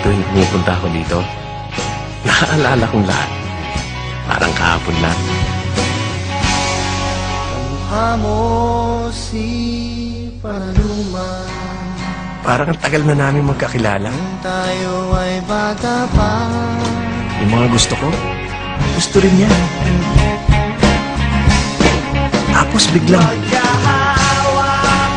tuwing pumupunta ako dito. Naaalala kong lahat. Parang kahapon lang. Mukha mo si Paluma. Parang ang tagal na namin magkakilala. Tayo ay bata pa. Yung mga gusto ko, gusto rin niya. Tapos biglang, Magkahawakan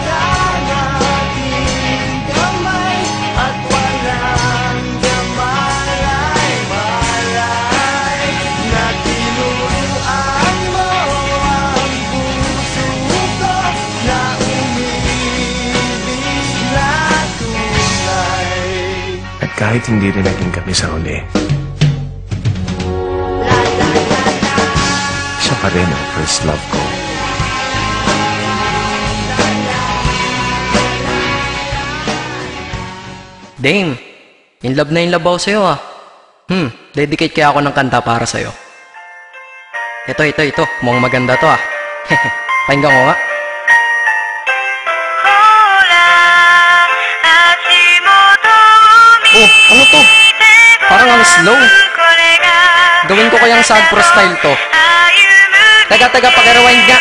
ating kamay at walang kamalay-malay na tinuruan mo ang puso ko na umibig na tunay. at kahit hindi rin naging kami sa huli, siya pa rin ang first love ko. Dame, in love ako sa'yo ah. Dedicate kaya ako ng kanta para sa'yo. Ito. Mukhang maganda to ah. Pakinggan ko nga. Oh, ano to? Parang ang slow. Gawin ko kayang sad pro style to. Taga, pakirewind nga.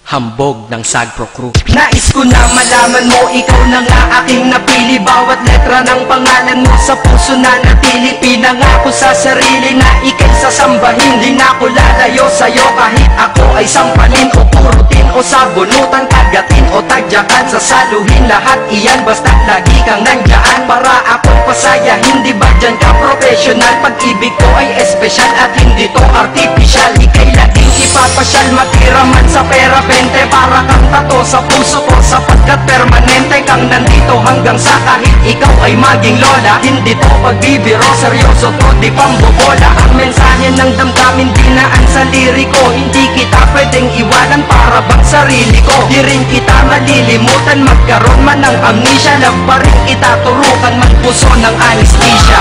Hambog ng Sagpro Crew. Nais ko na malaman mo, ikaw na nga aking napili. Bawat letra ng pangalan mo sa puso na natili. Pinangako sa sarili na ika'y sasambahin. Di na ko lalayo sa'yo kahit ako ay sampalin o purutin o sabunutan, kagatin o tagyakan, sasaluhin. Lahat iyan basta lagi kang nandyan para ako'y pasaya. Hindi ba dyan ka professional? Pag-ibig ko ay espesyal at hindi to artificial. Ika'y laging ipapasyal, matiraman sa pera 20 para kang tato sa puso ko, sapagkat permanente kang nandito hanggang sa kahit ikaw ay maging lola. Hindi to pagbibiro, seryoso to, di pambobola. Ang mensahe ng damdamin dinaan sa liriko. Hindi kita pwedeng iwanan para bang sarili ko. Di rin kita malilimutan, magkaroon man ng amnesia. Love pa rin itaturukan man puso ng anesthesia.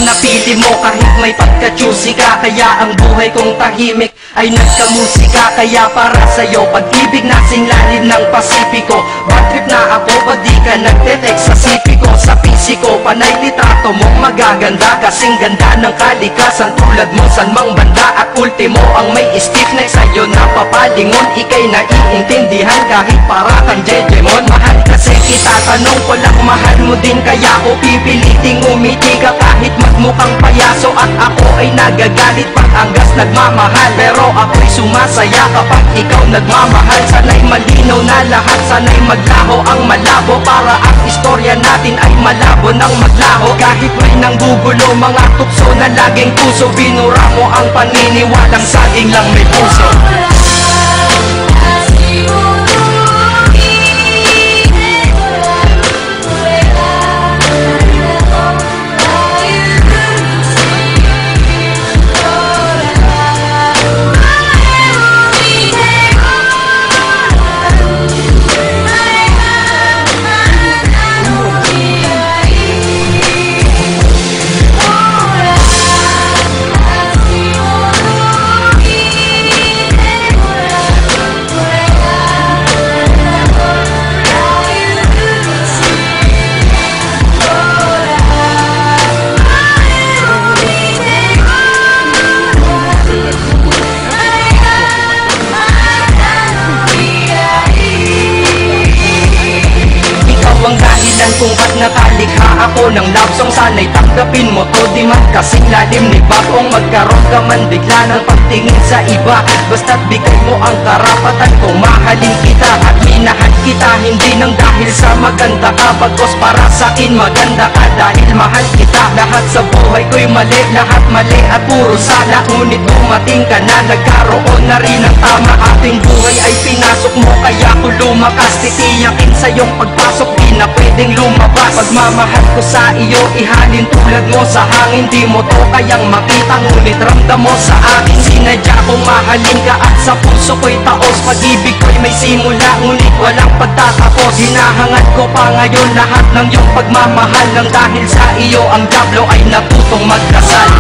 Napili mo kahit may pagka-choosy ka. Kaya ang buhay kong tahimik ay nagkamusika. Kaya para sa'yo pag-ibig nasing lalim ng Pasipiko. Bad trip na ako pag di ka nagte-text sa sipi ko. Sa pisiko panay litrato mo magaganda. Kasing ganda ng kalikasan tulad mo san mang banda. At ultimo ang may stiffneck sa'yo napapalingon. Ika'y naiintindihan kahit para kang Jejemon. Mahal kasi kita, tanong ko lang mahal mo din. Kaya ko pipiliting umiti ka kahit magmukhang payaso. At ako ay nagagalit pag anggas nagmamahal. Pero ako'y sumasaya kapag ikaw nagmamahal. Sana'y malinaw na lahat, sana'y maglaho ang malabo. Para ang istorya natin ay malabo ng maglaho. Kahit may nanggugulo mga tukso na laging puso. Binura mo ang paniniwalang saging lang may puso. ko ng love song, sana'y tanggapin mo to. Di man kasing lalim ni bagong magkaroon ka man bigla ng pagtingin sa iba. Basta't bigay mo ang karapatan kung mahalin kita at minahan kita. Hindi nang dahil sa maganda ka, bagos para sa'kin maganda ka dahil mahal kita. Lahat sa buhay ko'y mali, lahat mali at puro sala. Ngunit dumating ka na, nagkaroon na rin ng tama. Ating buhay ay pinasok mo kaya ko lumakas. Titiyakin sa iyong pagpasok, di na pwedeng lumabas. Pagmamahal ko sa iyo, ihalin tulad mo sa hangin. Di mo to kayang makita, ngunit ramdam mo sa akin. Sinadya kong mahalin ka at sa puso ko'y taos. Pag-ibig ko'y may simula, ngunit walang pagtatapos. Hinahangad ko pa ngayon lahat ng iyong pagmamahal. Nang dahil sa iyo ang diablo ay natutong magdasal.